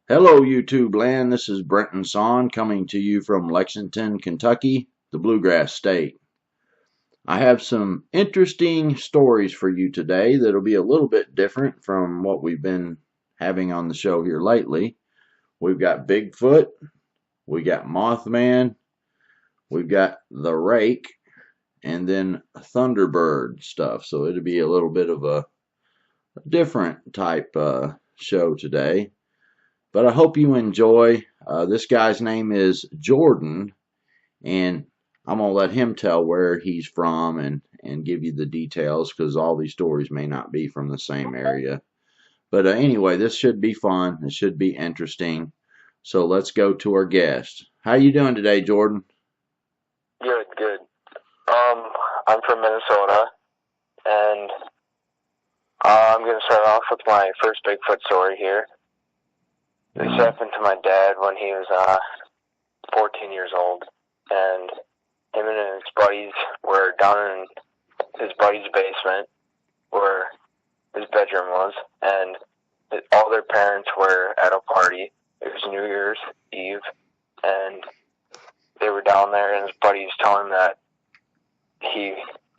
Hello, YouTube land. This is Brenton Son coming to you from Lexington, Kentucky, the Bluegrass State. I have some interesting stories for you today that'll be a little bit different from what we've been having on the show here lately. We've got Bigfoot, we got Mothman, we've got the Rake, and then Thunderbird stuff. So it'll be a little bit of a different type show today. But I hope you enjoy. This guy's name is Jordon, and I'm going to let him tell where he's from and give you the details because all these stories may not be from the same area. But anyway, this should be fun. It should be interesting. So let's go to our guest. How you doing today, Jordon? Good, good. I'm from Minnesota, and I'm going to start off with my first Bigfoot story here. This happened to my dad when he was 14 years old, and him and his buddies were down in his buddy's basement where his bedroom was, and all their parents were at a party. It was New Year's Eve, and they were down there, and his buddies telling him that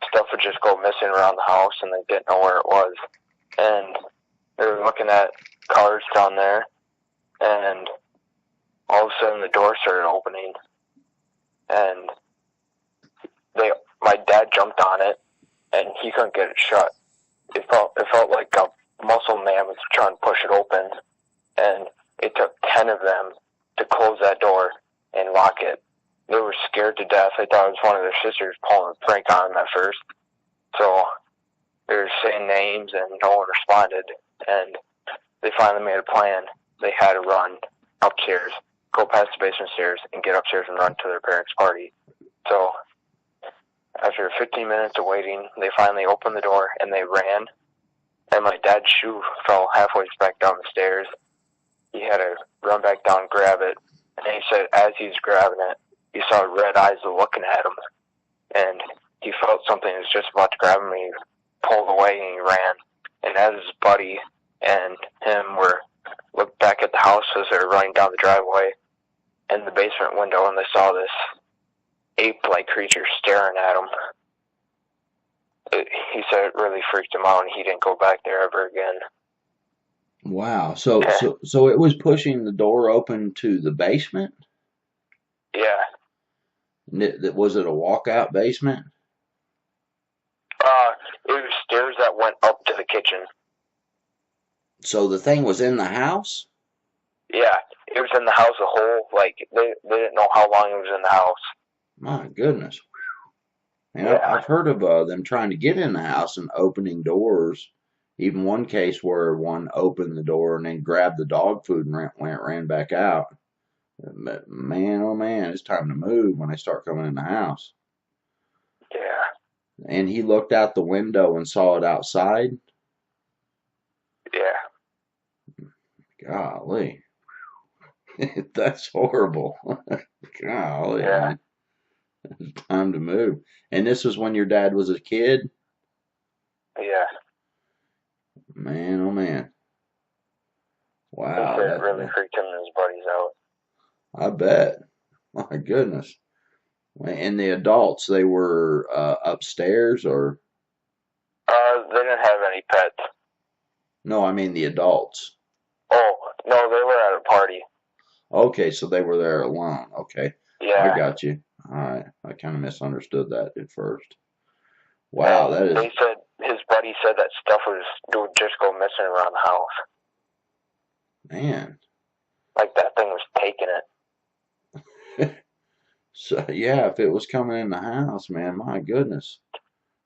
stuff would just go missing around the house, and they didn't know where it was. And they were looking at cars down there, and all of a sudden the door started opening, and my dad jumped on it, and he couldn't get it shut. It felt like a muscle man was trying to push it open, and it took 10 of them to close that door and lock it. They were scared to death. They thought it was one of their sisters pulling a prank on them at first. So they were saying names, and no one responded, and they finally made a plan. They had to run upstairs, go past the basement stairs, and get upstairs and run to their parents' party. So after 15 minutes of waiting, they finally opened the door, and they ran. And my dad's shoe fell halfway back down the stairs. He had to run back down and grab it. And he said as he was grabbing it, he saw red eyes looking at him. And he felt something was just about to grab him, and he pulled away and he ran. And as his buddy and him looked back at the house as they were running down the driveway and the basement window, and they saw this ape-like creature staring at him. He said it really freaked him out, and he didn't go back there ever again. Wow. So it was pushing the door open to the basement? Yeah. Was it a walkout basement? It was stairs that went up to the kitchen. So the thing was in the house? Yeah, it was in the house they didn't know how long it was in the house. My goodness. And Yeah. I've heard of them trying to get in the house and opening doors. Even one case where one opened the door and then grabbed the dog food and ran back out. But man, oh man, it's time to move when they start coming in the house. Yeah. And he looked out the window and saw it outside? Yeah. Golly. That's horrible. Golly. Yeah. Man. It's time to move. And this was when your dad was a kid? Yeah. Man, oh man. Wow. It really freaked him and his buddies out. I bet. My goodness. And the adults, they were upstairs or? They didn't have any pets. No, I mean the adults. Oh, no, they were at a party. Okay, so they were there alone. Okay. Yeah. I got you. All right. I kind of misunderstood that at first. Wow, that is. They said his buddy said that stuff would just go missing around the house. Man. Like that thing was taking it. So yeah, if it was coming in the house, man, my goodness,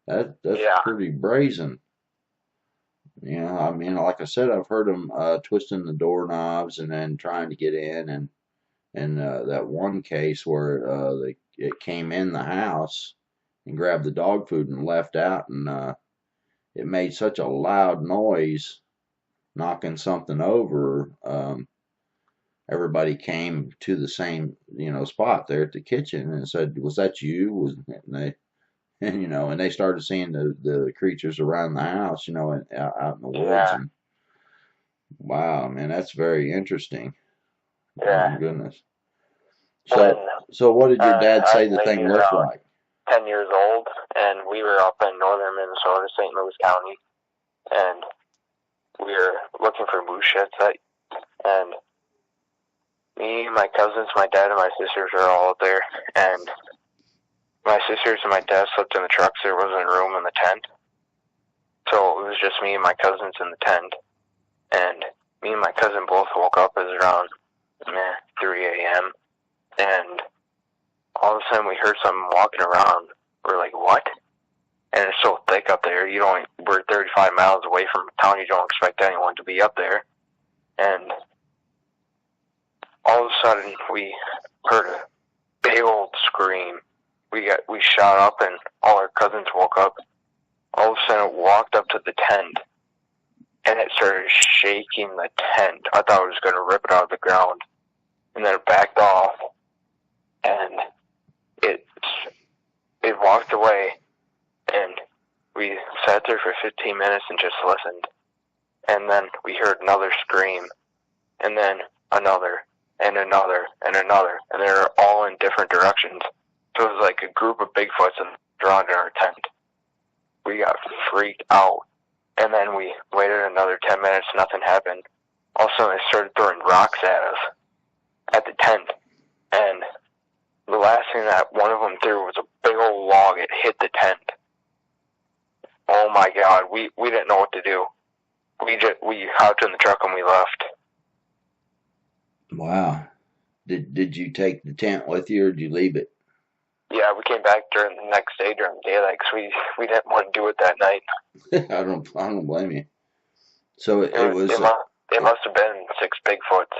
that's Yeah. pretty brazen. Yeah, I mean, like I said, I've heard them twisting the doorknobs and then trying to get in, and that one case where it came in the house and grabbed the dog food and left out, and it made such a loud noise, knocking something over. Everybody came to the same, spot there at the kitchen and said, "Was that you?" And they started seeing the creatures around the house, out in the woods. Yeah. And wow, man, that's very interesting. Yeah. Oh my goodness. When So what did your dad I say was the thing maybe looked around like? 10 years old, and we were up in northern Minnesota, St. Louis County, and we were looking for moose sheds. And me, my cousins, my dad, and my sisters were all up there, and my sisters and my dad slept in the truck, so there wasn't room in the tent. So it was just me and my cousins in the tent, and me and my cousin both woke up as around 3 a.m., and all of a sudden we heard something walking around. We're like, what? And it's so thick up there. We're 35 miles away from town. You don't expect anyone to be up there. And all of a sudden we heard a big old scream. We shot up, and all our cousins woke up. All of a sudden it walked up to the tent, and it started shaking the tent. I thought it was going to rip it out of the ground. And then it backed off, and it walked away, and we sat there for 15 minutes and just listened. And then we heard another scream, and then another, and another, and another, and they were all in different directions. So it was like a group of Bigfoots drawn in our tent. We got freaked out, and then we waited another 10 minutes, nothing happened. All of a sudden they started throwing rocks at us, at the tent, and the last thing that one of them threw was a big old log. It hit the tent. Oh my God, we didn't know what to do. We hopped in the truck and we left. Wow. Did you take the tent with you, or did you leave it? Yeah, we came back during the next day during daylight because we didn't want to do it that night. I don't blame you. So it was. It must have been 6 Bigfoots.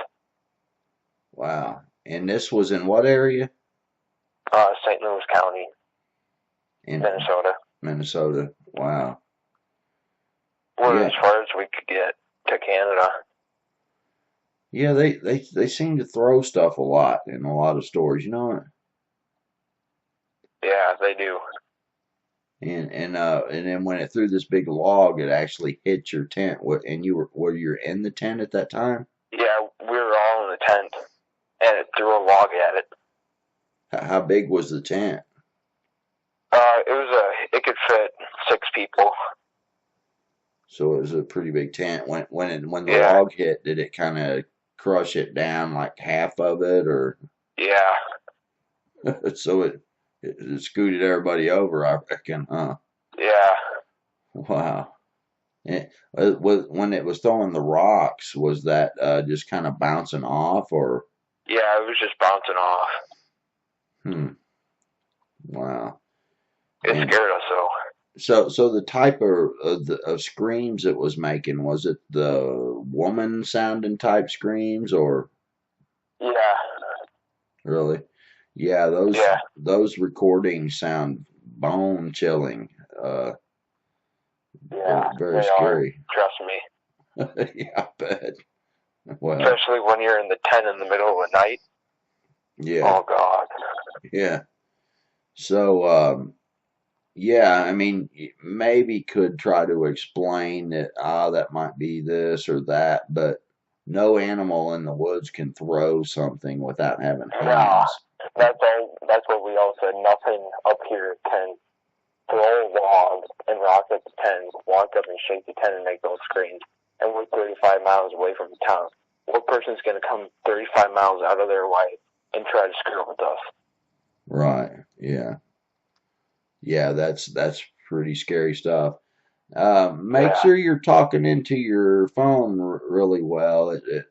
Wow. And this was in what area? St. Louis County, in Minnesota. Wow. We're as far as we could get to Canada. Yeah, they seem to throw stuff a lot in a lot of stories, you know. Yeah, they do. And then when it threw this big log, it actually hit your tent. And were you in the tent at that time? Yeah, we were all in the tent, and it threw a log at it. How big was the tent? It could fit 6 people. So it was a pretty big tent. When the log hit, did it kind of crush it down like half of it, or? Yeah. So it scooted everybody over, I reckon, huh? Yeah. Wow. When it was throwing the rocks, was that just kind of bouncing off, or? Yeah, it was just bouncing off. Wow. It scared us, though. So the type of screams it was making, was it the woman sounding type screams, or? Yeah. Really? Yeah, those recordings sound bone chilling. Yeah, very scary. Trust me. Yeah, I bet. Well, especially when you're in the tent in the middle of the night. Yeah. Oh God. Yeah. So, yeah, I mean, maybe could try to explain that, that might be this or that, but no animal in the woods can throw something without having hands. No, that's what we all said. Nothing up here can throw logs and rock at the tent, walk up and shake the tent and make those screams. And we're 35 miles away from the town. What person's going to come 35 miles out of their way and try to screw with us? Right. Yeah. Yeah, that's pretty scary stuff. Make sure you're talking into your phone really well. It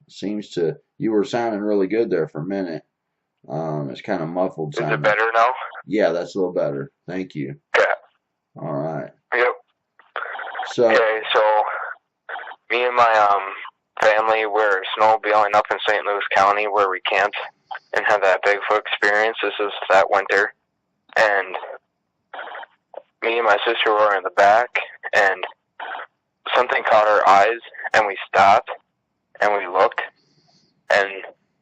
seems to, you were sounding really good there for a minute. It's kind of muffled sounding. Is it better now? Yeah, that's a little better. Thank you. Okay. All right. Yep. So me and my family were snowmobiling up in St. Louis County where we camped and had that Bigfoot experience. This is that winter. And me and my sister were in the back, and something caught our eyes, and we stopped, and we looked, and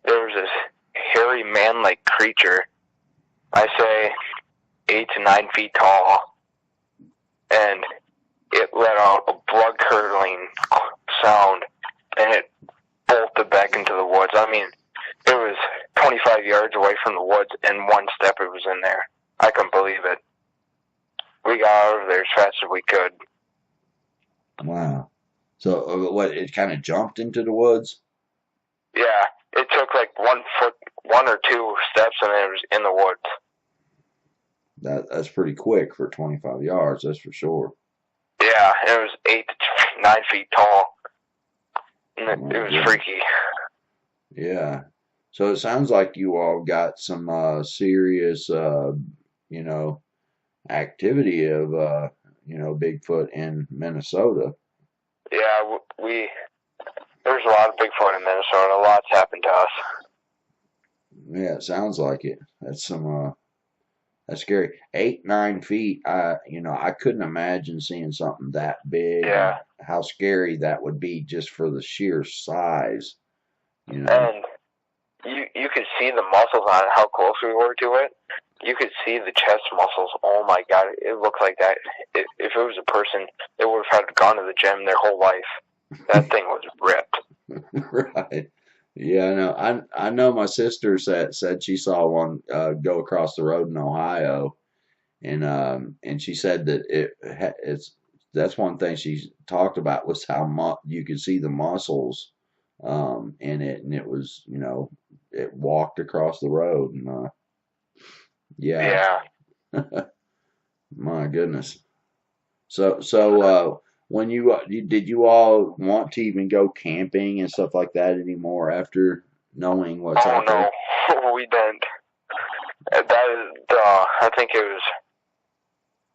there was this hairy man-like creature, I say 8 to 9 feet tall, and it let out a blood-curdling sound, and it bolted back into the woods. I from the woods. In one step, it was in there. I couldn't believe it. We got out of there as fast as we could. Wow. So what? It kind of jumped into the woods. Yeah, it took like 1 or 2 steps, and it was in the woods. That's pretty quick for 25 yards. That's for sure. Yeah, it was 8 to 9 feet tall. And it was freaky. Yeah. So it sounds like you all got some serious, activity of, Bigfoot in Minnesota. Yeah, there's a lot of Bigfoot in Minnesota. A lot's happened to us. Yeah, it sounds like it. That's that's scary. 8, 9 feet. I couldn't imagine seeing something that big. Yeah. How scary that would be just for the sheer size. And you could see the muscles on it, how close we were to it. You could see the chest muscles. Oh my God, it looked like that. If it was a person, they would have had gone to the gym their whole life. That thing was ripped. Right. Yeah, I know. My sister said she saw one go across the road in Ohio, and she said that that's one thing she talked about was how you could see the muscles in it, and it was it walked across the road, and yeah. My goodness. So when did you all want to even go camping and stuff like that anymore after knowing what's out there? Oh no, we didn't. That is I think it was.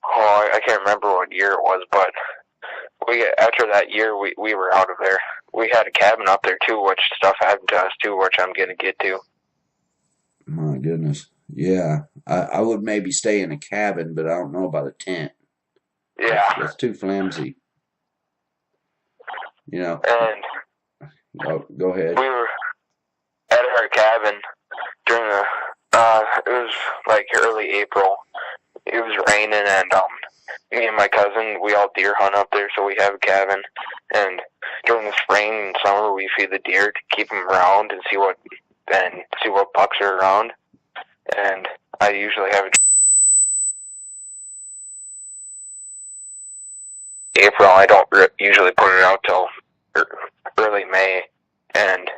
Oh, I can't remember what year it was, but after that year we were out of there. We had a cabin up there too, which stuff happened to us too, which I'm gonna get to. My goodness. Yeah, I would maybe stay in a cabin, but I don't know about a tent. Yeah. That's too flimsy. And go ahead. we were at our cabin during it was like early April. It was raining, and me and my cousin, we all deer hunt up there, so we have a cabin. And during this rain and summer, we feed the deer to keep them around and see what bucks are around. And I usually have April. I don't usually put it out till early May. And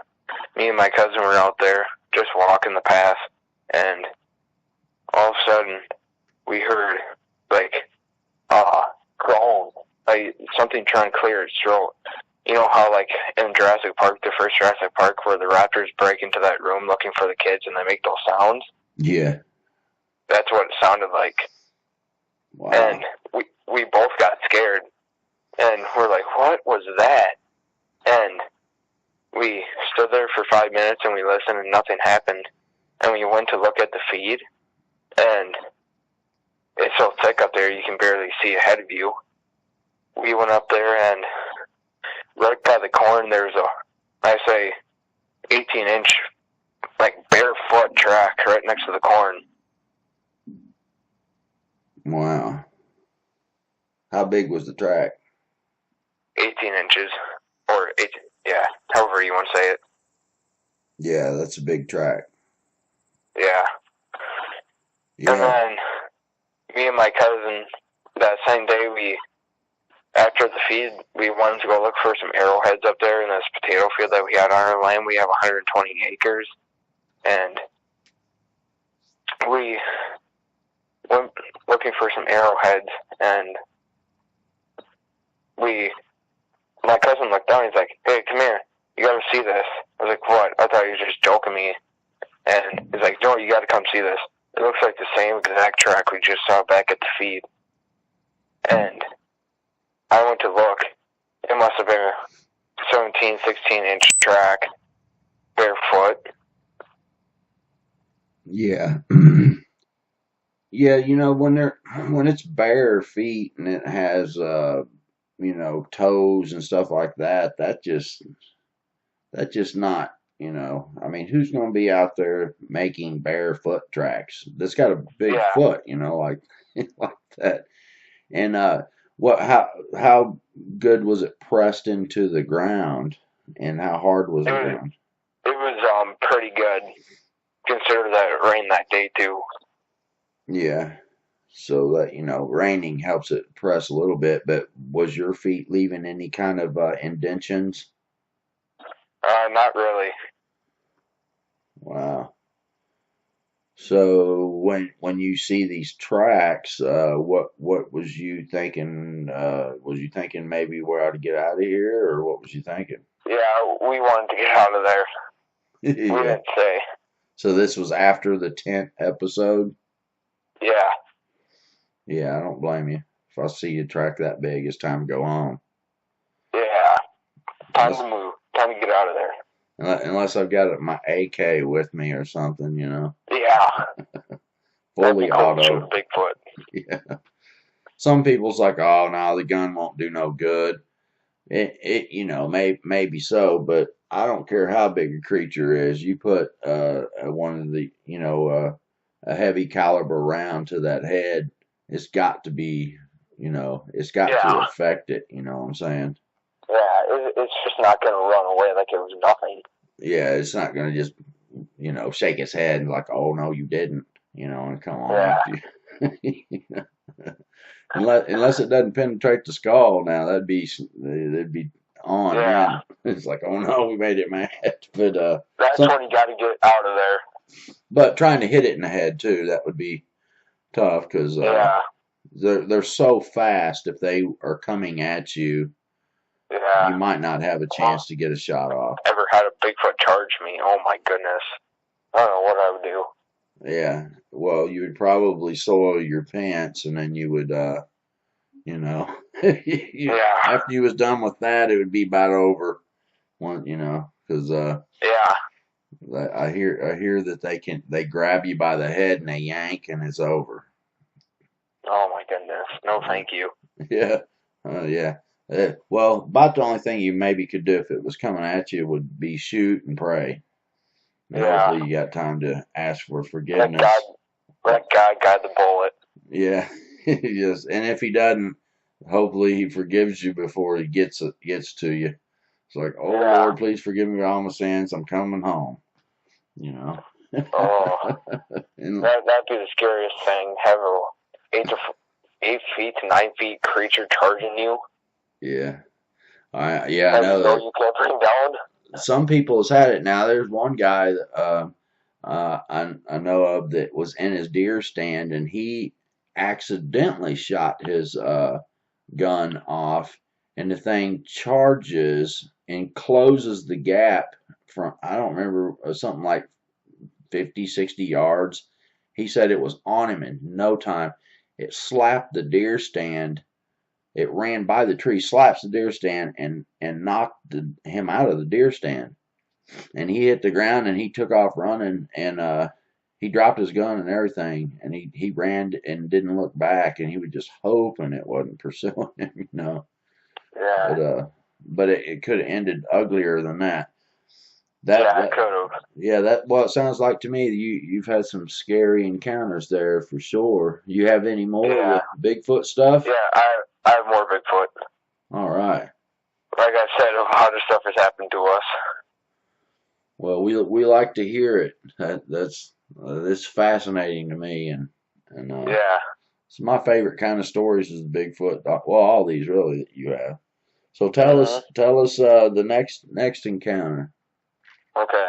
me and my cousin were out there just walking the path, and all of a sudden we heard like groan, like something trying to clear its throat. You know how like in Jurassic Park, the first Jurassic Park, where the raptors break into that room looking for the kids and they make those sounds? Yeah. That's what it sounded like. Wow. And we both got scared, and we're like, what was that? And we stood there for 5 minutes and we listened, and nothing happened. And we went to look at the feed, and it's so thick up there you can barely see ahead of you. We went up there, and right by the corn there's I say 18-inch like barefoot track right next to the corn. Wow. How big was the track? 18 inches, or 8, yeah, however you want to say it. Yeah, that's a big track. Yeah. And then me and my cousin, that same day, after the feed, we wanted to go look for some arrowheads up there in this potato field that we had on our land. We have 120 acres, and we went looking for some arrowheads, and my cousin looked down, he's like, hey, come here, you gotta see this. I was like, what? I thought he was just joking me. And he's like, no, you gotta come see this. It looks like the same exact track we just saw back at the feed. And I went to look. It must have been a 17, 16-inch track, barefoot. Yeah. Yeah, when it's bare feet and it has toes and stuff like that, that's just not, I mean, who's going to be out there making barefoot tracks? That's got a big foot, like like that. And how good was it pressed into the ground, and how hard was the ground? It was pretty good. consider that it rained that day too. Yeah. So that, raining helps it press a little bit, but was your feet leaving any kind of indentions? Not really. Wow. So when you see these tracks, what was you thinking? Was you thinking maybe we're out to get out of here, or what was you thinking? Yeah, we wanted to get out of there. We Yeah. didn't say. So this was after the 10th episode? Yeah. Yeah, I don't blame you. If I see a track that big, it's time to go home. Yeah. Time Unless, to move. Time to get out of there. unless I've got my AK with me or something, Yeah. fully That'd be cool to auto. shoot a Bigfoot. Yeah. Some people's like, oh no, the gun won't do no good. Maybe so, but I don't care how big a creature is. You put one of the, a heavy caliber round to that head, it's got to be, it's got to Yeah. affect it. You know what I'm saying? Yeah, it's just not going to run away like it was nothing. Yeah, it's not going to just, shake its head and like, oh no, you didn't, and come on Yeah. after you. Unless it doesn't penetrate the skull, now they'd be on. Yeah. Then it's like, oh no, we made it mad. But That's when you got to get out of there. but trying to hit it in the head too, that would be tough because Yeah. they're so fast. If they are coming at you, Yeah. you might not have a chance to get a shot off. Ever had a Bigfoot charge me? Oh my goodness. I don't know what I would do. Yeah, well, you would probably soil your pants, and then you would, Yeah. after you was done with that, it would be about over. Because Yeah. I hear that they grab you by the head and they yank, and it's over. Oh my goodness. No, thank you. Yeah, yeah. Well, about the only thing you maybe could do if it was coming at you would be shoot and pray. And Yeah. hopefully you got time to ask for forgiveness. Let God guide the bullet. Yeah, yes. And if he doesn't, hopefully he forgives you before he gets to you. It's like, oh Yeah. Lord, please forgive me for all my sins. I'm coming home. Oh, And, that'd be the scariest thing. Have a 8 feet to 9 feet creature charging you. yeah, I That know that. you can't bring down. Some people has had it now. There's one guy that I know of that was in his deer stand, and he accidentally shot his gun off, and the thing charges and closes the gap from, I don't remember, something like 50, 60 yards. He said it was on him in no time. It slapped the deer stand. It ran by the tree, slaps the deer stand, and knocked him out of the deer stand. And he hit the ground, and he took off running, and he dropped his gun and everything, and he ran and didn't look back, and he was just hoping it wasn't pursuing him, Yeah. But it could have ended uglier than that. Yeah, it could have. Yeah, it sounds like to me you've had some scary encounters there for sure. You have any more with Bigfoot stuff? Yeah, I have more Bigfoot. All right. Like I said, a lot of stuff has happened to us. Well, we like to hear it. That's fascinating to me, and Yeah. it's my favorite kind of stories is the Bigfoot. Well, all these really that you have. So tell us the next encounter. Okay.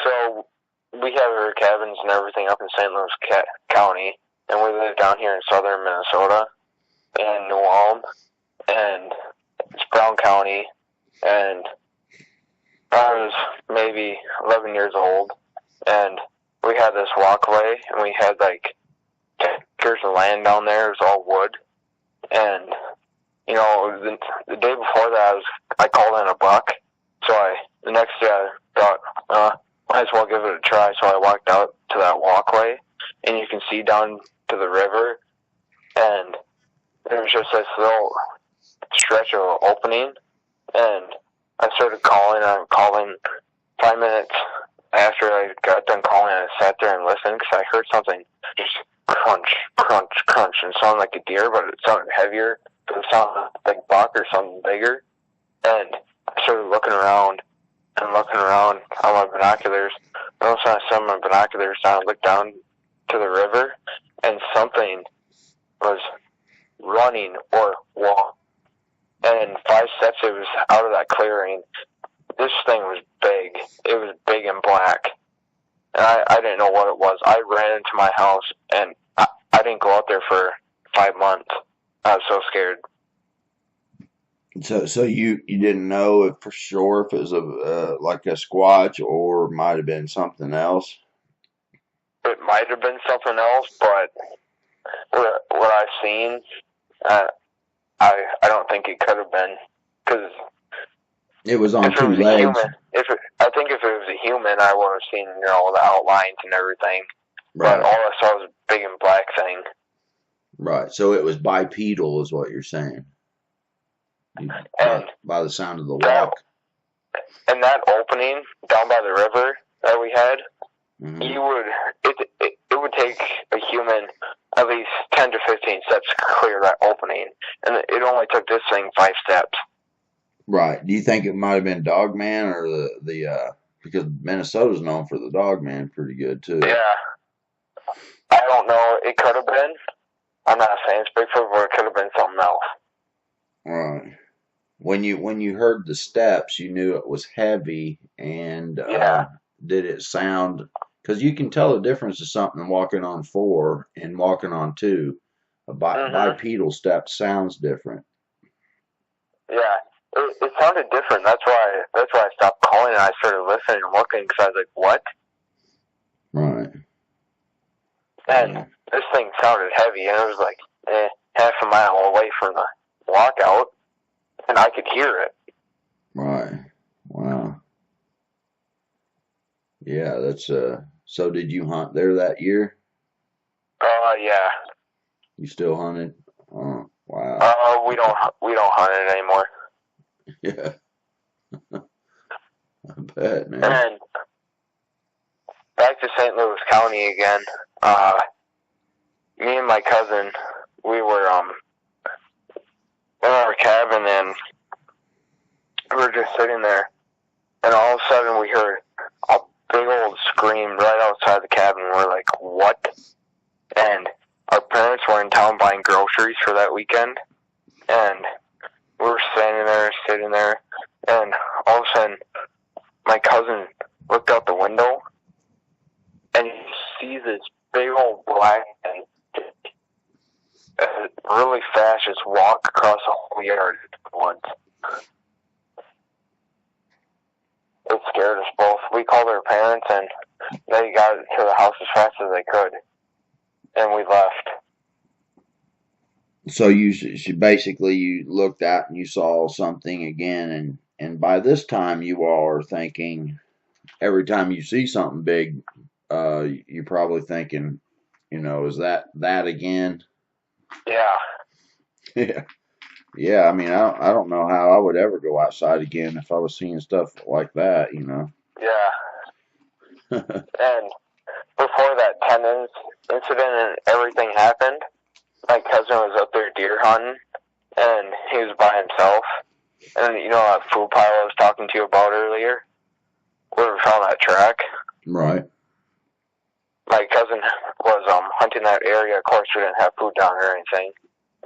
So we have our cabins and everything up in St. Louis County, and we live down here in southern Minnesota, in New Ulm, and it's Brown County, and I was maybe 11 years old, and we had this walkway, and we had like 10 acres of land down there. It was all wood, and the day before that, I called in a buck. So the next day I thought, might as well give it a try. So I walked out to that walkway, and you can see down to the river, and there was just this little stretch of opening, and I started calling. I'm calling 5 minutes after I got done calling. I sat there and listened because I heard something just crunch, crunch, crunch, and it sounded like a deer, but it sounded heavier. It sounded like buck or something bigger, and I started looking around on my binoculars. And all of a sudden I saw my binoculars down and looked down to the river, and something was running or walking. And in 5 steps, it was out of that clearing. This thing was big. It was big and black. And I didn't know what it was. I ran into my house, and I didn't go out there for 5 months. I was so scared. So you didn't know if for sure if it was like a Squatch or might have been something else? It might have been something else, but what I've seen, I don't think it could have been, because it was on 2 legs. I think if it was a human, I would have seen the outlines and everything. Right. But all I saw was a big and black thing. Right. So it was bipedal, is what you're saying. By the sound of the walk. And that opening down by the river that we had, it would take a human at least 10 to 15 steps to clear that opening, and it only took this thing 5 steps. Right. Do you think it might have been Dogman or the because Minnesota's known for the Dogman pretty good too? Yeah. I don't know. It could have been. I'm not saying it's Bigfoot, but it could have been something else. Right. When you heard the steps, you knew it was heavy, and did it sound? Because you can tell the difference of something walking on 4 and walking on 2. A bipedal step sounds different. Yeah, it sounded different. That's why I stopped calling and I started listening and looking, because I was like, what? Right. And this thing sounded heavy, and it was like half a mile away from the walkout, and I could hear it. Right. Wow. Yeah, that's so did you hunt there that year? Yeah. You still hunted? Oh, wow. We don't hunt it anymore. Yeah. I bet, man. And back to St. Louis County again. Me and my cousin, we were in our cabin, and we were just sitting there, and all of a sudden we heard a big old scream right outside the cabin. We're like, what? And our parents were in town buying groceries for that weekend, and we were sitting there, and all of a sudden my cousin looked out the window, and he sees this big old black thing really fast just walk across the whole yard at once. It scared us both. We called our parents, and they got to the house as fast as they could, and we left. So you basically you looked out and you saw something again, and by this time you all are thinking, every time you see something big, you're probably thinking, is that again? Yeah. Yeah. Yeah, I mean, I don't know how I would ever go outside again if I was seeing stuff like that, Yeah. And before that 10 incident and everything happened, my cousin was up there deer hunting, and he was by himself. And that food pile I was talking to you about earlier, where we found that track? Right. My cousin was hunting that area. Of course, we didn't have food down or anything.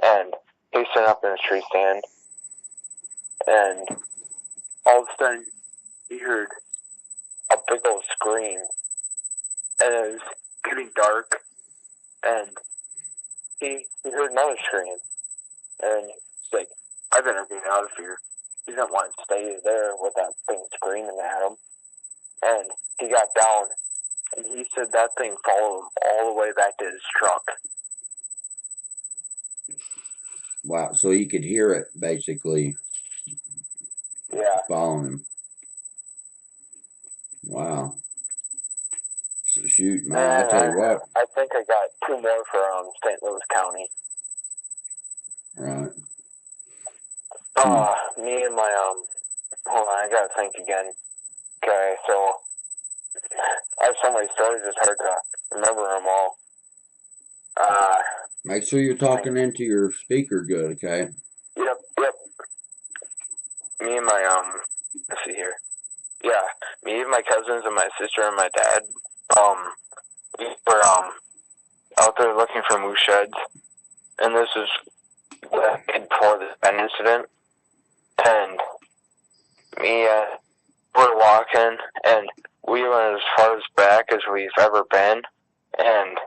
And he was sitting up in his tree stand, and all of a sudden, he heard a big old scream, and it was getting dark, and he heard another scream, and he's like, I better get out of here. He didn't want to stay there with that thing screaming at him, and he got down, and he said that thing followed him all the way back to his truck. Wow, so he could hear it, basically. Yeah. Following him. Wow. So shoot, man, I tell you what. I think I got 2 more for St. Louis County. Right. Me and my, hold on, I gotta think again. Okay, so, I have so many stories, it's hard to remember them all. Make sure you're talking into your speaker good, okay? Yep. Me and my, let's see here. Yeah, me and my cousins and my sister and my dad, were out there looking for moose sheds, and this is before this Ben incident, and me, we're walking, and we went as far as back as we've ever been, and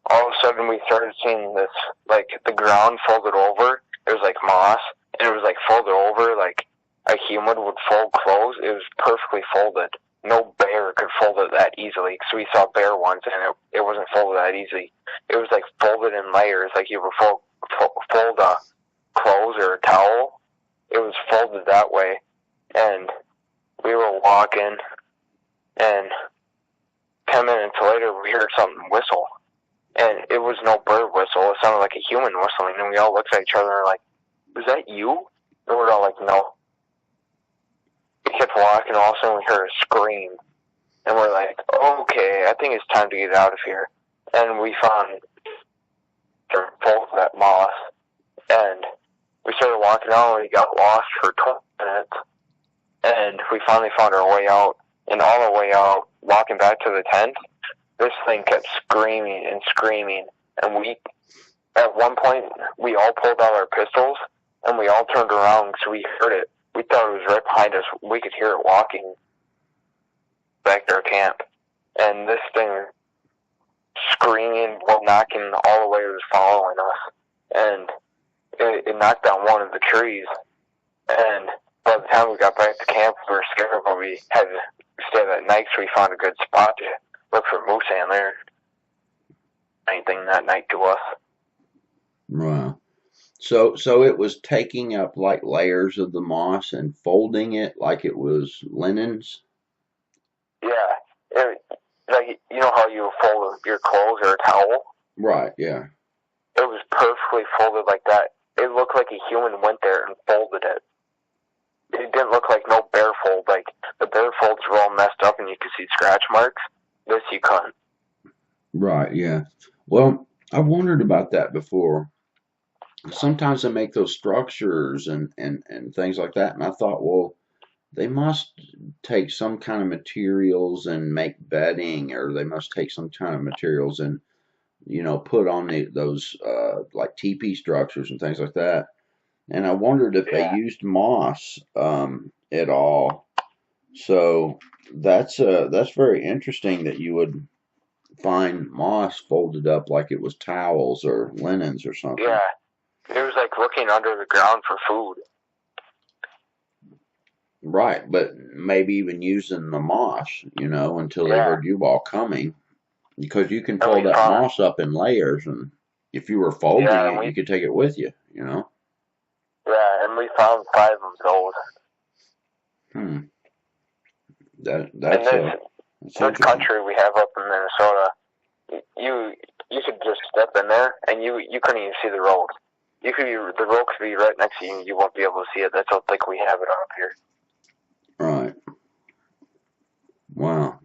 all of a sudden we started seeing this, like, the ground folded over. It was like moss, and it was like folded over like a human would fold clothes. It was perfectly folded. No bear could fold it that easily, because we saw bear ones, and it wasn't folded that easy. It was like folded in layers, like you would fold a clothes or a towel. It was folded that way, and we were walking, and 10 minutes later we heard something whistle, and it was no bird whistle. It sounded like a human whistling, and we all looked at each other and were like, "Is that you?" And we're all like, "No." We kept walking, all of a sudden we heard a scream, and we're like, "Okay, I think it's time to get out of here." And we found both that moss, and we started walking out, and we got lost for 20 minutes, and we finally found our way out. And on our way out, walking back to the tent, this thing kept screaming and screaming, and at one point, we all pulled out our pistols, and we all turned around because we heard it. We thought it was right behind us. We could hear it walking back to our camp. And this thing screaming, knocking all the way, it was following us. And it knocked down one of the trees. And by the time we got back to camp, we were scared, but we had to stay that night, so we found a good spot to look for moose antler. Anything that night to us. Wow. So it was taking up like layers of the moss and folding it like it was linens? Yeah. Like, you know how you fold your clothes or a towel? Right, yeah. It was perfectly folded like that. It looked like a human went there and folded it. It didn't look like no bear fold. Like, the bear folds were all messed up and you could see scratch marks. This you couldn't. Right, yeah. Well, I wondered about that before. Sometimes they make those structures and things like that, and I thought, well, they must take some kind of materials and make bedding, or they must take some kind of materials and, put on those like teepee structures and things like that. And I wondered if they used moss at all. So that's very interesting that you would find moss folded up like it was towels or linens or something. Yeah. It was like looking under the ground for food. Right, but maybe even using the moss, until they heard you all coming. Because you can fold that moss up in layers, and if you were folding it, you could take it with you, Yeah, and we found 5 of those. That's country we have up in Minnesota, you could just step in there, and you couldn't even see the road. The road could be right next to you, and you won't be able to see it. That's how thick we have it up here. Right. Wow.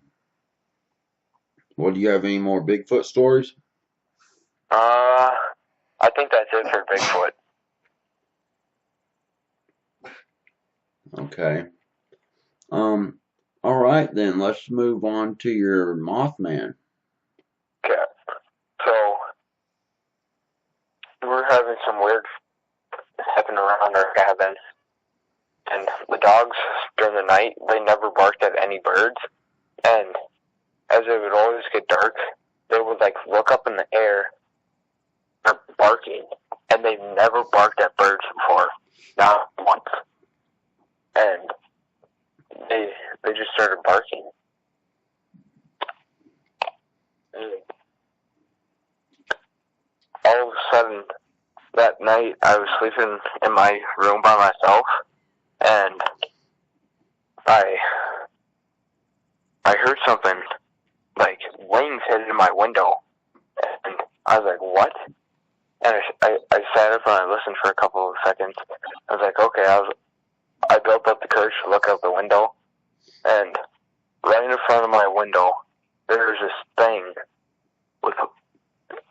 Well, do you have any more Bigfoot stories? I think that's it for Bigfoot. Okay. All right, then let's move on to your Mothman. Okay. So we're having some weird happening around our cabin, and the dogs during the night, they never barked at any birds, and as it would always get dark, they would like look up in the air and barking, and they've never barked at birds before, not once. And they just started barking. And all of a sudden, that night, I was sleeping in my room by myself, and I heard something, like wings hitting my window, and I was like, what? And I sat up and I listened for a couple of seconds. I was like, okay, I built up the courage to look out the window, and right in front of my window, there's this thing with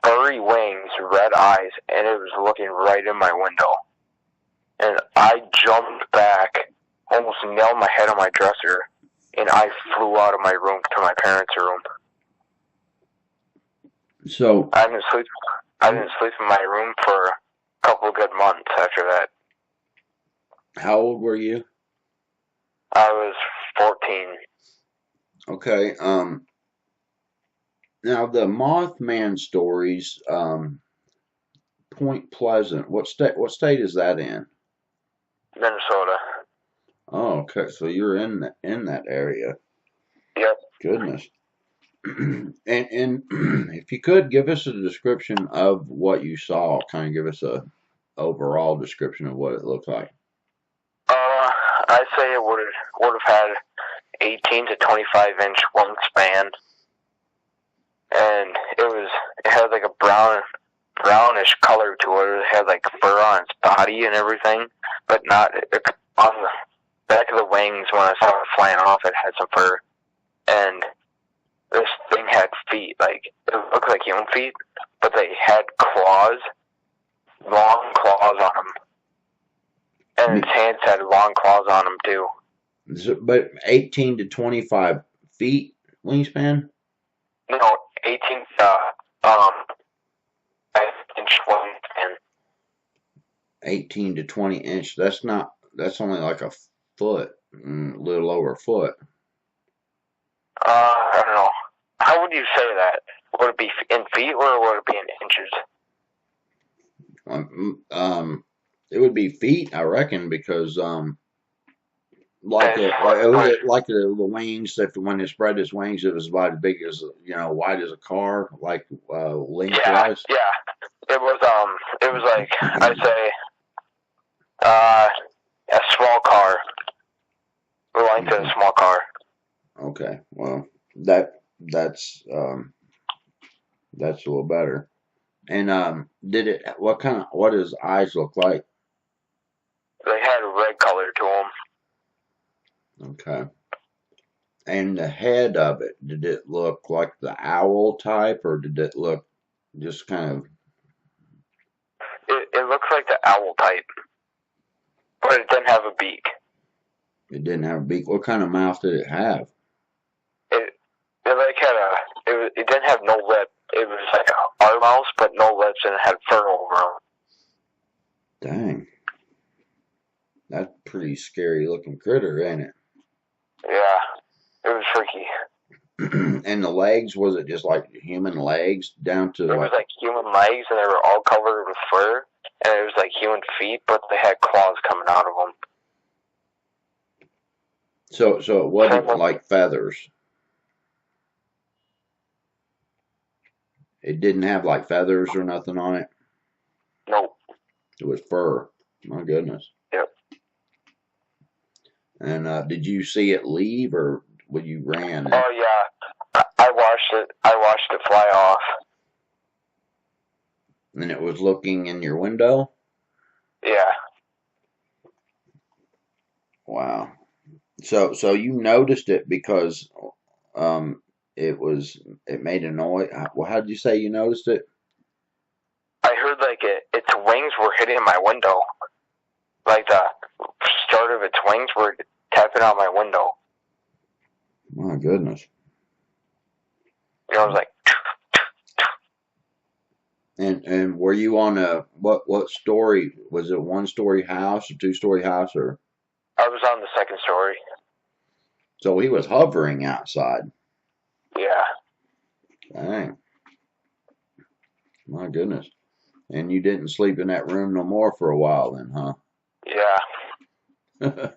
furry wings, red eyes, and it was looking right in my window. And I jumped back, almost nailed my head on my dresser, and I flew out of my room to my parents' room. So I didn't sleep. I didn't sleep in my room for a couple of good months after that. how old were you? I was 14. Okay. Now the Mothman stories, Point Pleasant. What state? What state is that in? Minnesota. Oh, okay. So you're in that area. Yep. Goodness. and if you could give us a description of what you saw, kind of give us a overall description of what it looked like. I'd say it would have had 18 to 25-inch wingspan, and it had like a brownish color to it. It had like fur on its body and everything, but not on the back of the wings. When I saw it flying off, it had some fur, and this thing had feet. Like it looked like human feet, but they had claws, long claws on them, and its hands had long claws on them too. But 18 to 25 feet wingspan? No, 18 inch wingspan. 18 to 20 inch. That's only like a foot, a little over a foot. I don't know. How would you say that? Would it be in feet or would it be in inches? It would be feet, I reckon, because the wings. If when it spread its wings, it was about as big as wide as a car, like lengthwise. Yeah. It was like I'd say a small car, the length of a small car. Okay, well that's a little better. And what does eyes look like? They had a red color to them. Okay. And the head of it, did it look like the owl type, or did it look just kind of? It looks like the owl type, but it didn't have a beak. It didn't have a beak. What kind of mouth did it have? It didn't have no lip. It was like our mouse, but no lips, and it had fur over them. Dang. That's a pretty scary looking critter, ain't it? Yeah, it was freaky. And the legs, was it just like human legs down to? It was like human legs, and they were all covered with fur, and it was like human feet, but they had claws coming out of them. So it wasn't like feathers. It didn't have like feathers or nothing on it? Nope. It was fur. My goodness. Yep. And did you see it leave, or when you ran? Oh yeah, I watched it fly off. And it was looking in your window? Yeah. Wow. So you noticed it because it made a noise. Well, how did you say you noticed it? I heard like its wings were hitting my window. Like the start of its wings were tapping on my window. My goodness. It was like. And were you on what story? Was it a 1-story house, a 2-story house, or? I was on the 2nd story. So he was hovering outside. Yeah. Dang. My goodness. And you didn't sleep in that room no more for a while then, huh? Yeah. I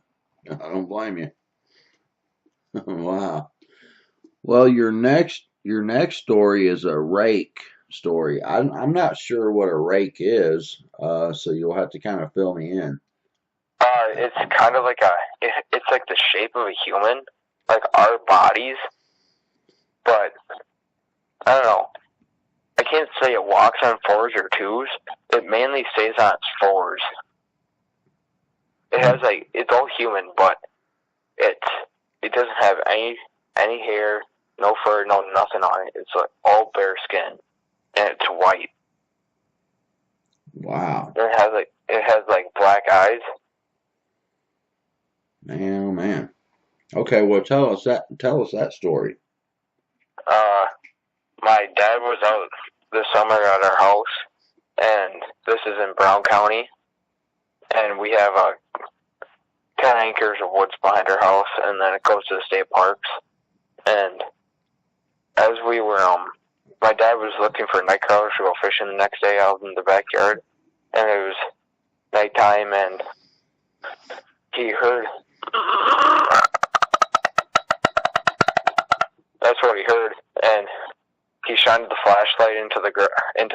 don't blame you. Wow. Well, your next story is a rake story. I'm not sure what a rake is, so you'll have to kind of fill me in. It's kind of like it's like the shape of a human, like our bodies, but I don't know. I can't say it walks on 4s or 2s. It mainly stays on its 4s. It has it's all human, but it doesn't have any hair, no fur, no nothing on it. It's like all bare skin, and it's white. Wow. It has black eyes. Man, oh man. Okay, well tell us that story. My dad was out this summer at our house, and this is in Brown County, and we have 10 acres of woods behind our house, and then it goes to the state parks. And as we were, my dad was looking for night crawlers to go fishing the next day out in the backyard, and it was nighttime, and he heard. That's what he heard, and he shined the flashlight into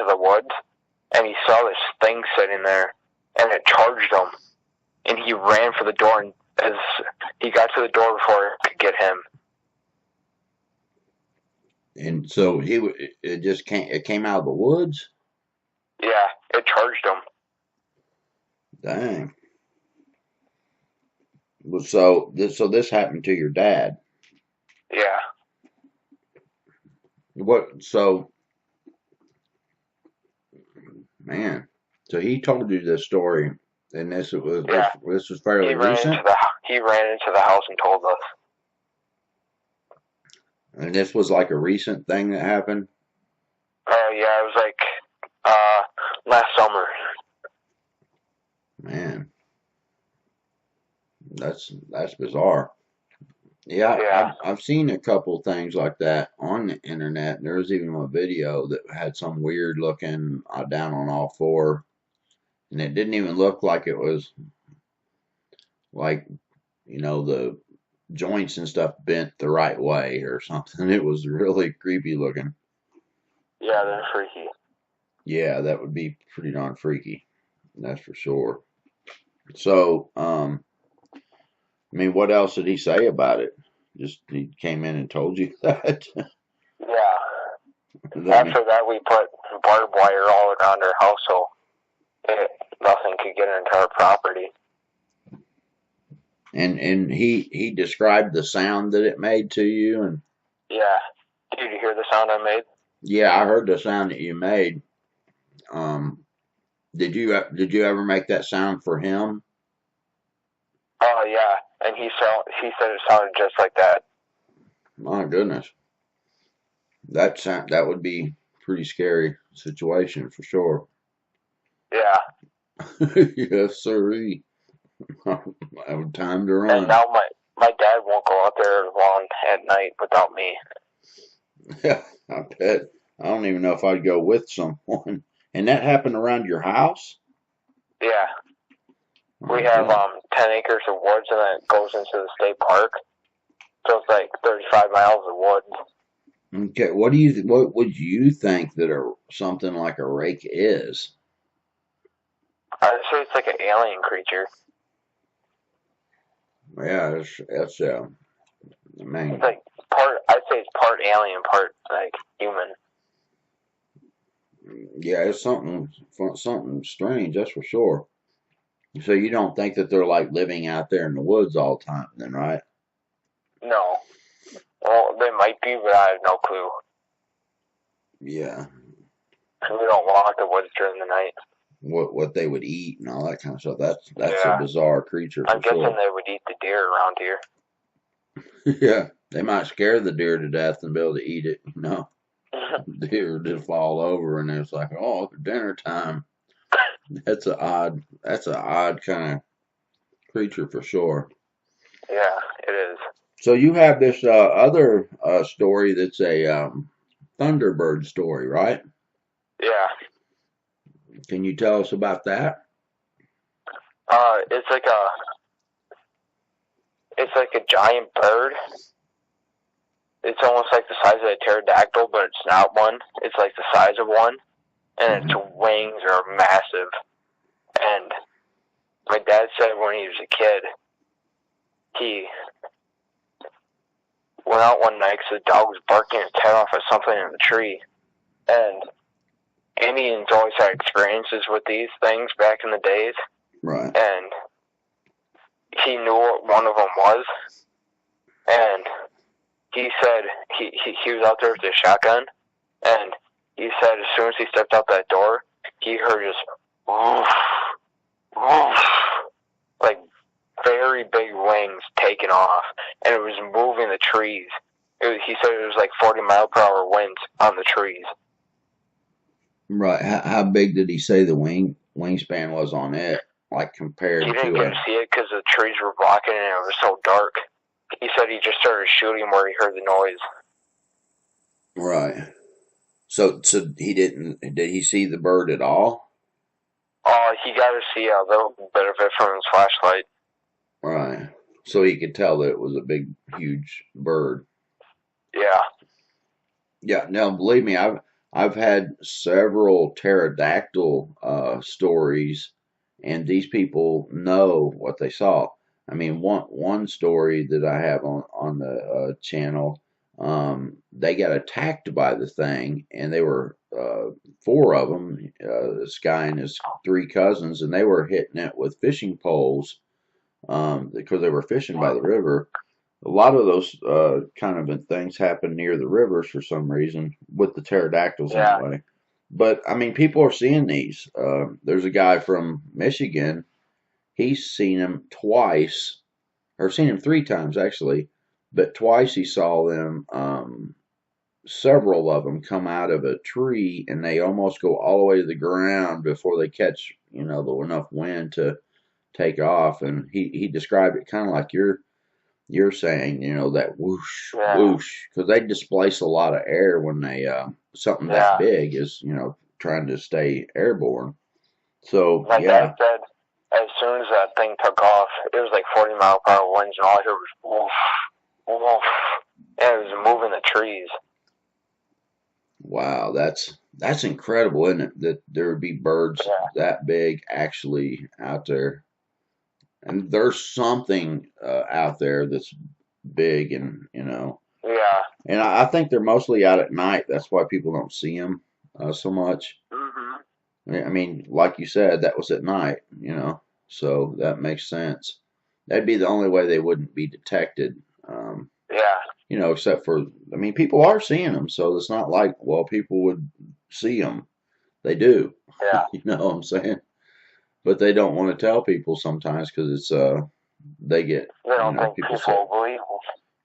the woods, and he saw this thing sitting there, and it charged him, and he ran for the door, and as he got to the door before it could get him. And so it came out of the woods? Yeah, it charged him. Dang. Well, so this happened to your dad? Yeah. So he told you this story, and this was fairly recent? He ran into the house and told us. And this was like a recent thing that happened? Yeah, it was like last summer. Man, that's bizarre. Yeah. I've seen a couple things like that on the internet. There was even a video that had some weird looking down on all four, and it didn't even look like it was like, the joints and stuff bent the right way or something. It was really creepy looking. Yeah, they're freaky. Yeah, that would be pretty darn freaky. That's for sure. So, what else did he say about it? Just he came in and told you that? Yeah. After that, we put barbed wire all around our house so nothing could get into our property. And he described the sound that it made to you, and yeah. Did you hear the sound I made? Yeah, I heard the sound that you made. Did you ever make that sound for him? Oh yeah, and he said it sounded just like that. My goodness, that would be a pretty scary situation for sure. Yeah. Yes, sirree. Time to run. And now my dad won't go out there alone at night without me. Yeah, I bet. I don't even know if I'd go with someone. And that happened around your house? Yeah. We have 10 acres of woods, and then it goes into the state park. So it's like 35 miles of woods. Okay, what would you think that something like a rake is? I'd say it's like an alien creature. Yeah, that's man. It's like I'd say it's part alien, part like human. Yeah, it's something strange, that's for sure. So you don't think that they're like living out there in the woods all the time, then, right? No. Well, they might be, but I have no clue. Yeah. We don't walk the woods during the night. What they would eat and all that kind of stuff. That's a bizarre creature. I'm guessing they would eat the deer around here. Yeah, they might scare the deer to death and be able to eat it. The deer just fall over, and it's like, oh, dinner time. That's an odd kind of creature for sure. Yeah, it is. So you have this other story that's a Thunderbird story, right? Yeah. Can you tell us about that? It's like a giant bird. It's almost like the size of a pterodactyl, but it's not one. It's like the size of one, and its wings are massive. And my dad said when he was a kid, he went out one night because the dog was barking his head off at something in the tree. And Indians always had experiences with these things back in the days. Right. And he knew what one of them was. And he said he was out there with his shotgun. And he said as soon as he stepped out that door, he heard just woof, woof, like very big wings taking off. And it was moving the trees. He said it was like 40 mile per hour winds on the trees. Right. How big did he say the wingspan was on it? Like He compared didn't to get to see it because the trees were blocking it and it was so dark. He said he just started shooting where he heard the noise. right. So he didn't. Did he see the bird at all? He got to see a little bit of it from his flashlight. Right. So he could tell that it was a big, huge bird. Yeah. Yeah. Now, believe me, I've had several pterodactyl stories, and these people know what they saw. I mean, one story that I have on the channel, they got attacked by the thing, and they were four of them, this guy and his three cousins, and they were hitting it with fishing poles because they were fishing by the river. A lot of those kind of things happen near the rivers for some reason, with the pterodactyls Yeah. anyway. But I mean, people are seeing these. There's a guy from Michigan. He's seen them twice, or seen them three times actually, but twice he saw them. Several of them come out of a tree, and they almost go all the way to the ground before they catch, enough wind to take off. And he described it kind of like you're saying, that whoosh, whoosh, because they displace a lot of air when they something that big is, trying to stay airborne. So like I said, as soon as that thing took off, it was like 40-mile-per-hour winds, and all I heard was woof, woof, and it was moving the trees. Wow, that's incredible, isn't it? That there would be birds that big actually out there, and there's something out there that's big, and Yeah. and I think they're mostly out at night. That's why people don't see them so much. I mean, like you said, that was at night, so that makes sense. That'd be the only way they wouldn't be detected. Except for, I mean, people are seeing them, so it's not like, well, people would see them. They do. Yeah. You know what I'm saying? But they don't want to tell people sometimes because it's, they get, they don't think people will believe them.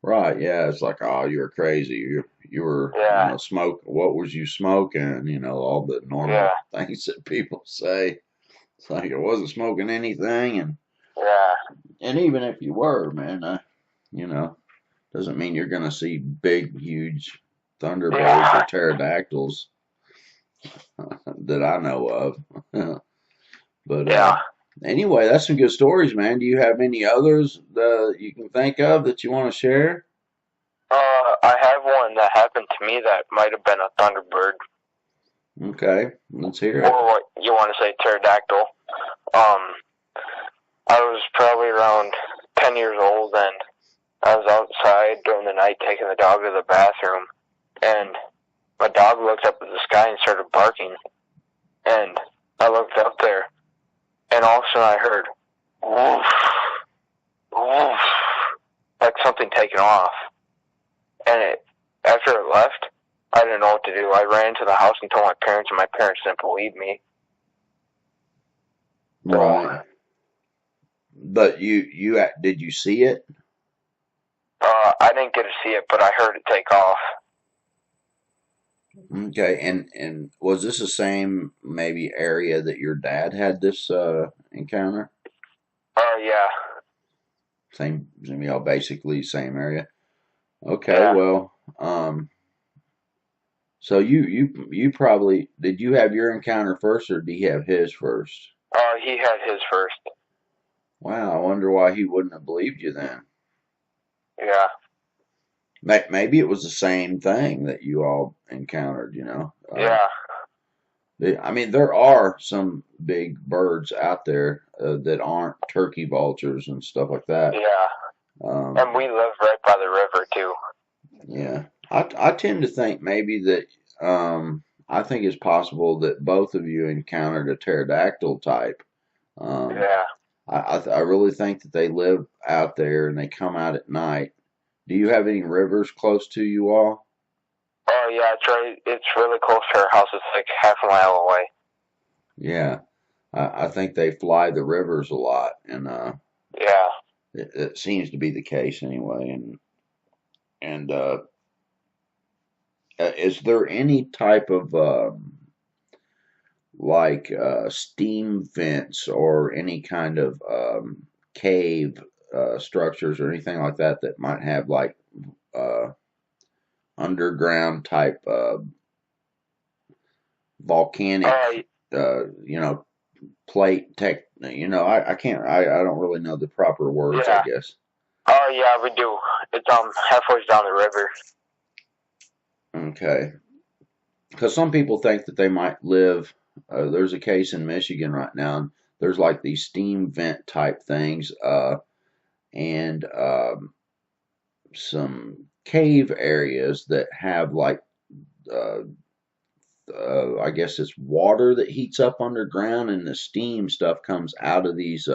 Right, yeah, it's like, oh, you're crazy. You were, smoke. What was you smoking? All the normal things that people say. It's like I wasn't smoking anything, and even if you were, man, doesn't mean you're gonna see big, huge thunderbirds or pterodactyls that I know of. But anyway, that's some good stories, man. Do you have any others that you can think of that you want to share? I have one that happened to me that might have been a thunderbird. Okay, let's hear it. Or what you want to say, pterodactyl. I was probably around 10 years old, and I was outside during the night taking the dog to the bathroom, and my dog looked up at the sky and started barking, and I looked up there, and all of a sudden I heard, woof, woof, like something taking off. And after it left, I didn't know what to do. I ran into the house and told my parents, and my parents didn't believe me. Right. But you did you see it? I didn't get to see it, but I heard it take off. Okay, and was this the same maybe area that your dad had this encounter? Yeah. Same, basically same area. Okay, well, so you probably did you have your encounter first, or did he have his first? He had his first. Wow, I wonder why he wouldn't have believed you then. Yeah. Maybe it was the same thing that you all encountered, Yeah. I mean, there are some big birds out there that aren't turkey vultures and stuff like that. Yeah. And we live right by the river, too. Yeah. I tend to think maybe that I think it's possible that both of you encountered a pterodactyl type. Yeah. I really think that they live out there and they come out at night. Do you have any rivers close to you all? Oh, yeah, it's really close to our house. It's like half a mile away. Yeah. I think they fly the rivers a lot, and yeah, it seems to be the case anyway. And is there any type of like steam vents or any kind of cave structures or anything like that that might have like uh, underground type volcanic, you know, plate tech. You know, I can't. I don't really know the proper words. I Yeah. guess. Oh yeah, we do. It's halfway down the river. Okay. Because some people think that they might live. There's a case in Michigan right now. And there's like these steam vent type things, and some cave areas that have like, uh, I guess it's water that heats up underground, and the steam stuff comes out of these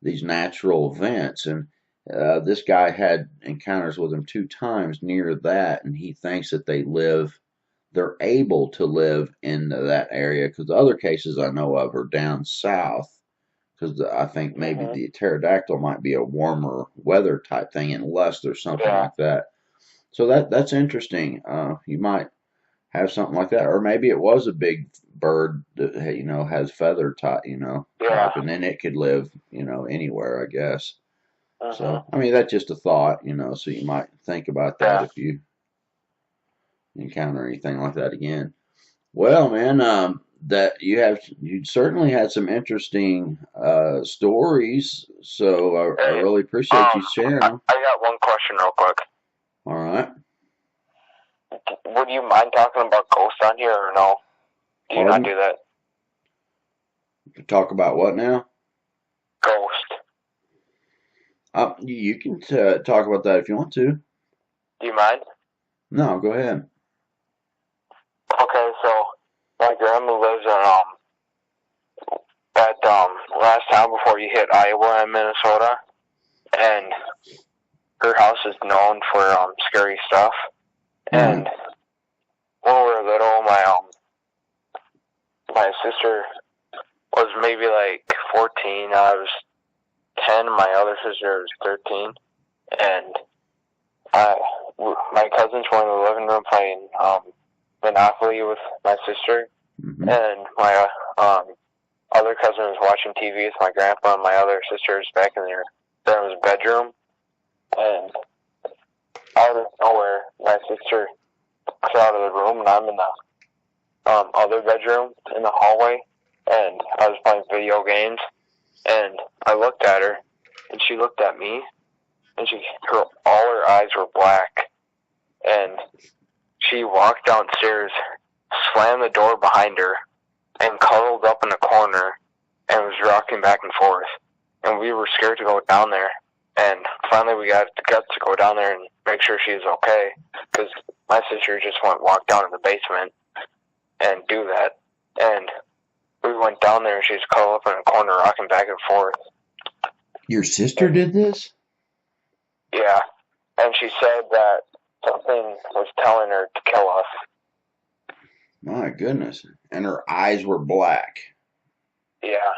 natural vents. And this guy had encounters with them 2 times near that, and he thinks that they're able to live in that area, because the other cases I know of are down south, because I think maybe the pterodactyl might be a warmer weather type thing, unless there's something like that. So that's interesting. You might have something like that, or maybe it was a big bird that has feather type, type, and then it could live anywhere, I guess. So I mean, that's just a thought, so you might think about that if you encounter anything like that again. Well, man, that you certainly had some interesting stories, so I really appreciate you sharing them. I got one question real quick. All right. Would you mind talking about ghosts on here or no? Do you not do that? Talk about what now? Ghost. You can talk about that if you want to. Do you mind? No, go ahead. Okay, so my grandma lives in that last town before you hit Iowa and Minnesota, and her house is known for scary stuff. And when we were little, my sister was maybe like 14. I was 10. My other sister was 13, and my cousins were in the living room playing Monopoly with my sister, and my other cousin was watching TV with my grandpa, and my other sister was back in their grandma's bedroom. And out of nowhere, my sister walks out of the room, and I'm in the other bedroom in the hallway, and I was playing video games, and I looked at her, and she looked at me, and all her eyes were black, and she walked downstairs, slammed the door behind her, and cuddled up in a corner, and was rocking back and forth, and we were scared to go down there. And finally, we got the guts to go down there and make sure she was okay, because my sister just walk down in the basement and do that. And we went down there, and she was cuddled up in a corner, rocking back and forth. Your sister did this? Yeah, and she said that something was telling her to kill us. My goodness. And her eyes were black. Yeah.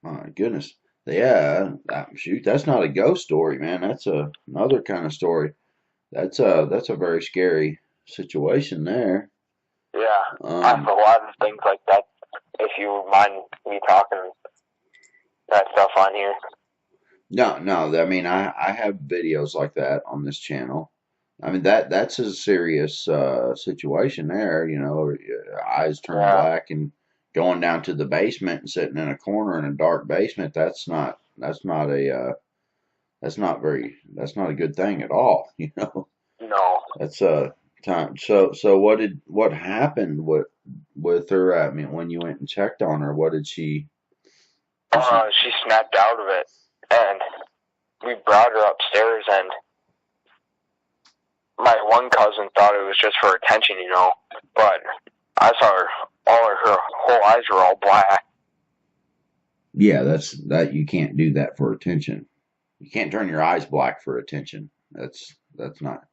My goodness. Yeah, shoot, that's not a ghost story, man. That's another kind of story. That's a very scary situation there. Yeah, I have a lot of things like that. If you mind me talking that stuff on here. No. I mean, I have videos like that on this channel. I mean, that's a serious situation there. Eyes turn black and going down to the basement and sitting in a corner in a dark basement. That's not a good thing at all. No. That's a time. So what happened with her? I mean, when you went and checked on her, what did she? She snapped out of it, and we brought her upstairs, and my one cousin thought it was just for attention, but I saw her whole eyes were all black. Yeah, that you can't do that for attention. You can't turn your eyes black for attention. That's not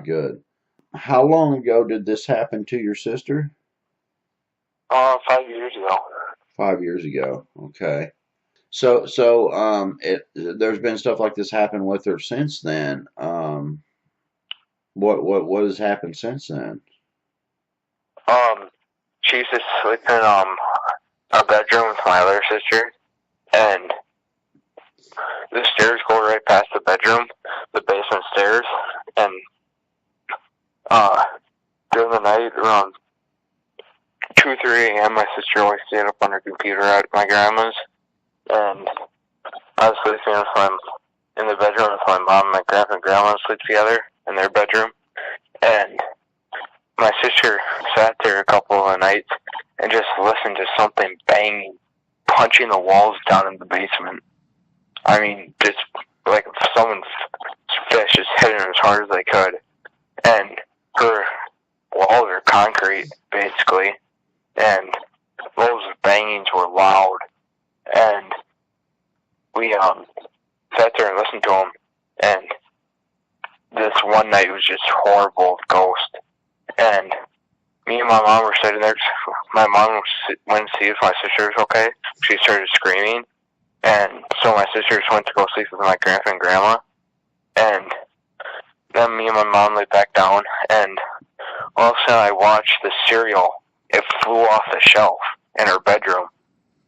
good. How long ago did this happen to your sister? 5 years ago. 5 years ago. Okay. So there's been stuff like this happen with her since then. What has happened since then? she used to sleep in a bedroom with my other sister, and the stairs go right past the bedroom, the basement stairs, and during the night around 2 or 3 a.m. my sister always stayed up on her computer at my grandma's, and I was sleeping in the bedroom with my mom and my grandpa and grandma sleep together in their bedroom, and my sister sat there a couple of nights and just listened to something banging, punching the walls down in the basement. I mean, just like someone's fist just hitting her as hard as they could. And her walls are concrete, basically, and those bangings were loud. And we sat there and listened to them, and this one night was just horrible ghost. And me and my mom were sitting there. My mom went to see if my sister was okay. She started screaming, and so my sisters went to go sleep with my grandpa and grandma. And then me and my mom laid back down, and all of a sudden I watched the cereal. It flew off the shelf in her bedroom,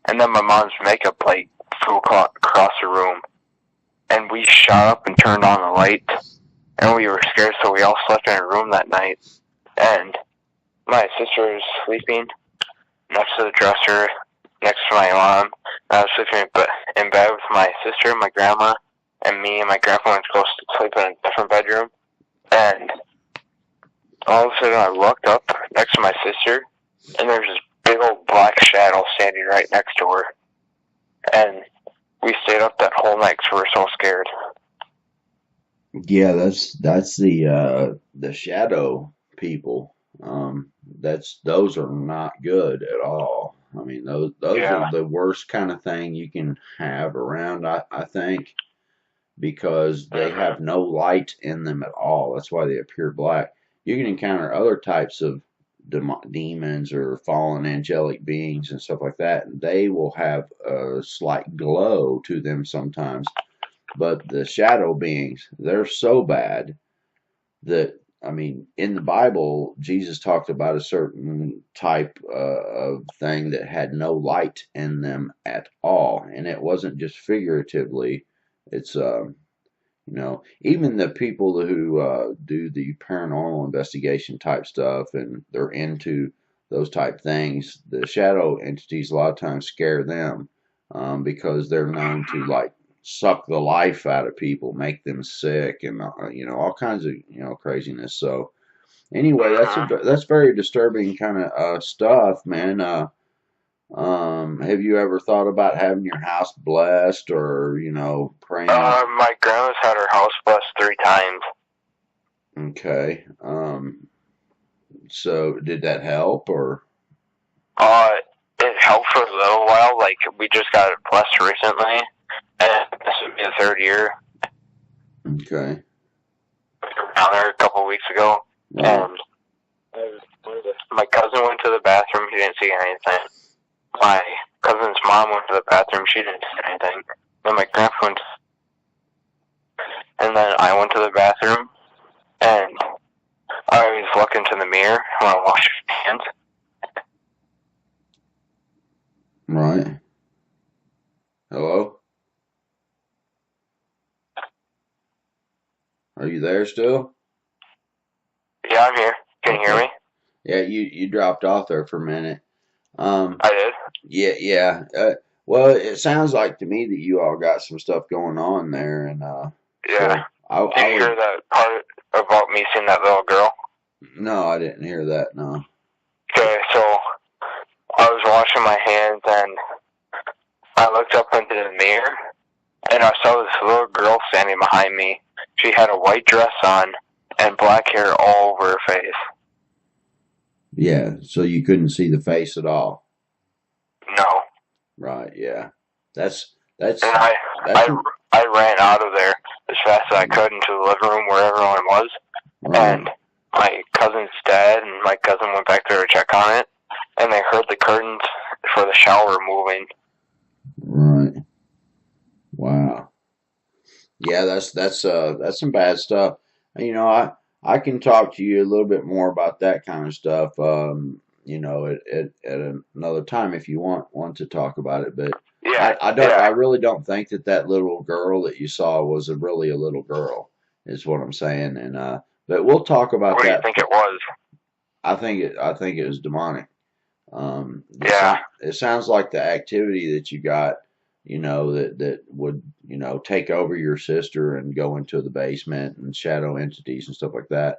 and then my mom's makeup plate flew across the room. And we shot up and turned on the light, and we were scared, so we all slept in her room that night. And my sister was sleeping next to the dresser, next to my mom. I was sleeping in bed with my sister, my grandma, and me and my grandpa went to go sleep in a different bedroom. And all of a sudden I looked up next to my sister, and there's this big old black shadow standing right next to her. And we stayed up that whole night because we were so scared. Yeah, that's the shadow people. Those are not good at all. I mean, those are the worst kind of thing you can have around, I think, because they have no light in them at all. That's why they appear black. You can encounter other types of demons or fallen angelic beings and stuff like that, and they will have a slight glow to them sometimes. But the shadow beings, they're so bad that, I mean, in the Bible, Jesus talked about a certain type of thing that had no light in them at all. And it wasn't just figuratively. It's, even the people who do the paranormal investigation type stuff and they're into those type things, the shadow entities a lot of times scare them because they're known to, like, suck the life out of people, make them sick, and all kinds of craziness. So anyway, that's very disturbing kind of stuff, man. Have you ever thought about having your house blessed or praying? My grandma's had her house blessed 3 times. Okay. So did that help or? It helped for a little while. Like, we just got it blessed recently. And this would be the 3rd year. Okay. We were down there a couple weeks ago, and my cousin went to the bathroom. He didn't see anything. My cousin's mom went to the bathroom. She didn't see anything. Then my grandpa went, and then I went to the bathroom, and I was looking to the mirror when I washed my hands. Right. Hello? Are you there still? Yeah, I'm here. Can you hear me? Yeah, you dropped off there for a minute. I did? Yeah. Well, it sounds like to me that you all got some stuff going on there, and yeah. So Did you hear that part about me seeing that little girl? No, I didn't hear that. No. Okay, so I was washing my hands, and I looked up into the mirror, and I saw this little girl standing behind me. She had a white dress on and black hair all over her face. Yeah, so you couldn't see the face at all. No. Right. Yeah. That's. And I ran out of there as fast as I could into the living room where everyone was. Right. And my cousin's dad and my cousin went back there to check on it, and they heard the curtains for the shower moving. Right. Wow. Yeah, that's some bad stuff. I can talk to you a little bit more about that kind of stuff. you know, at another time if you want to talk about it. But Yeah, I don't. yeah. I really don't think that little girl that you saw was really a little girl. Is what I'm saying. And but we'll talk about What do you that. think it was? I think it was demonic. Yeah, It sounds like the activity that you got, you know, that would, you know, take over your sister and go into the basement and shadow entities and stuff like that.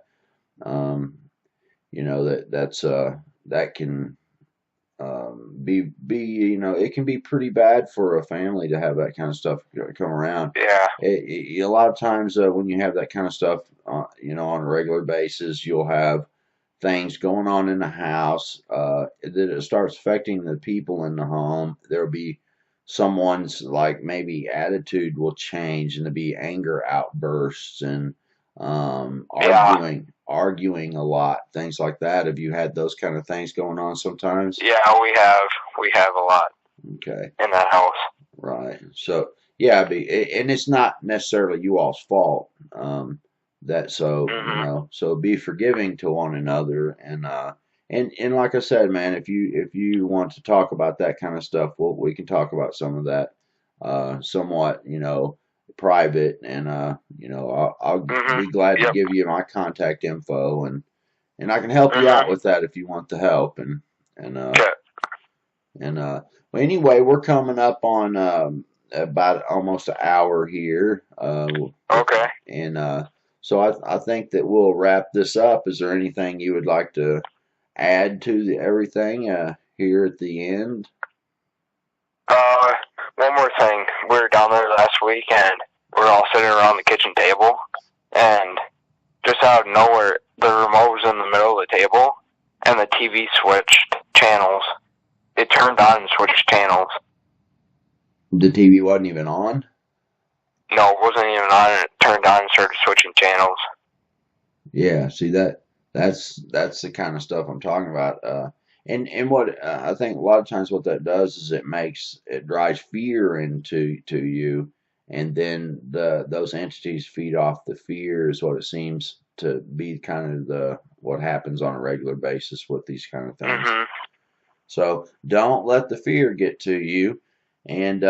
Um, you know, that can be you know, it can be pretty bad for a family to have that kind of stuff come around. yeah, A lot of times when you have that kind of stuff, you know, on a regular basis, you'll have things going on in the house that it starts affecting the people in the home. There'll be someone's like maybe attitude will change and there'll be anger outbursts and yeah, arguing a lot, things like that. Have you had those kind of things going on sometimes? yeah. We have a lot Okay, in that house. right. So yeah, and it's not necessarily you all's fault. That so you Mhm. know, so be forgiving to one another, and like I said, man, if you want to talk about that kind of stuff, well, we can talk about some of that, somewhat, you know, private, and you know, I'll Mhm. be glad to Yep. give you my contact info, and I can help you Mhm. out with that if you want the help, and uh, Okay. and well, anyway, we're coming up on about almost an hour here, Okay. and so I think that we'll wrap this up. Is there anything you would like to add to everything here at the end? Uh, one more thing. We were down there last week, and we are all sitting around the kitchen table, and just out of nowhere, the remote was in the middle of the table, and the TV switched channels. It turned on and switched channels. The TV wasn't even on. No, it wasn't even on, and it turned on and started switching channels. Yeah, see that's the kind of stuff I'm talking about. And what I think a lot of times what that does is it drives fear into you, and then those entities feed off the fear is what it seems to be kind of the what happens on a regular basis with these kind of things. Mhm. So don't let the fear get to you, and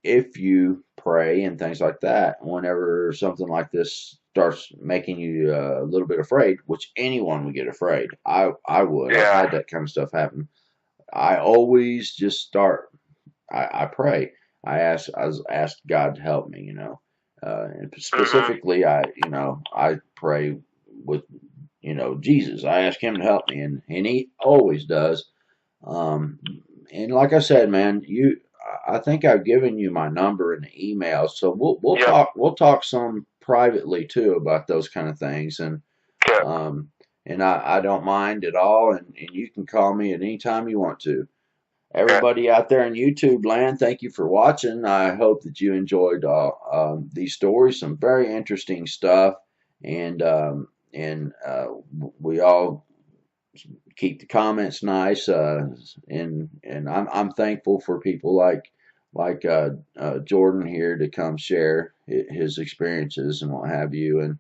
if you pray and things like that, whenever something like this starts making you a little bit afraid, which anyone would get afraid, I would. I've Yeah. had that kind of stuff happen. I always just start. I pray. I asked God to help me. You know, and Mhm. specifically, I pray with Jesus. I ask Him to help me, and He always does. um, and like I said, man, I think I've given you my number in the email, so Yep. we'll talk some privately too about those kind of things, Okay. um, and I don't mind at all, and you can call me at any time you want to. Okay. Everybody out there in YouTube land, thank you for watching. I hope that you enjoyed these stories, some very interesting stuff, and we all keep the comments nice, and I'm thankful for people like Jordon here to come share his experiences and what have you, and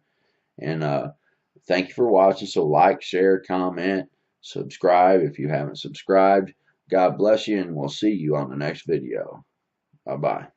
thank you for watching. So like, share, comment, subscribe if you haven't subscribed. God bless you, and we'll see you on the next video. Bye bye.